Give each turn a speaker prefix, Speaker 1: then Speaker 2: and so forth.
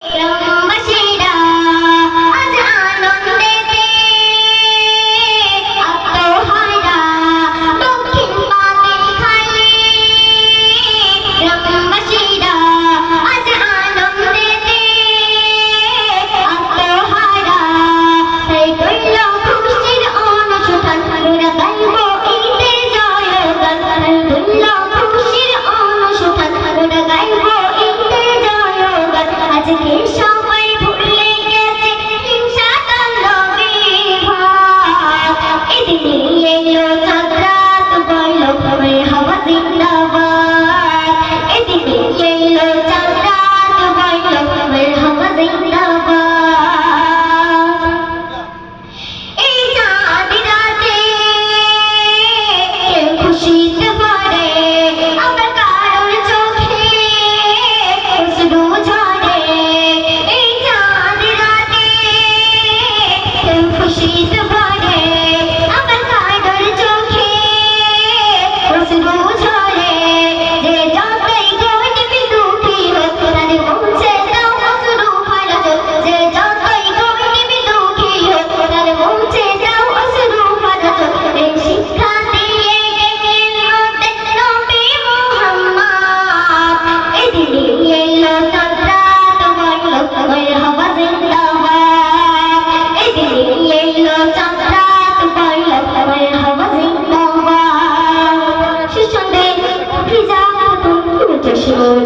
Speaker 1: গ্রামবাসীরা আজ আনন্দেতে আত্মহারা দক্ষিণ পাতের খালে। গ্রামবাসীরা আজ আনন্দেতে আত্মহারা তাই করল খুশির অনুষ্ঠান ওরা গাইব ঈদের জয়গান। করল খুশির অনুষ্ঠান ওরা গাইব ঈদের জয়গান। আজকে সবাই ভুলে গেছে হিংসা দ্বন্দ্ব বিভাগ। এদিকে এলো চাঁদ রাত বলল মারহাবা জিন্দাবাদ। এদিকে এলো চাঁদ রাত বলল মারহাবা জিন্দাবাদ। এই চাঁদ রাতে খুশিতে ভরে আবার কারোর চোখে অশ্রু ঝরে। এই চাঁদ রাতে খুশিতে ভরে আবার কারোর চোখে অশ্রু ঝরে। যে যতই গরিব দুঃখী হোক তার মুছে দাও অশ্রু ফারাজত। যে যতই গরিব দুঃখী হোক তার মুছে দাও অশ্রু ফারাজত। এই শিক্ষা দিয়ে গেলেন নবী মুহাম্মদ। এদিকে এলো চাঁদ রাত বলল মারহাবা জিন্দাবাদ। এদিকে এলো চাঁদ রাত বলল মারহাবা জিন্দাবাদ। সুসন্দে ভিজা খাতুন উঠে সুর।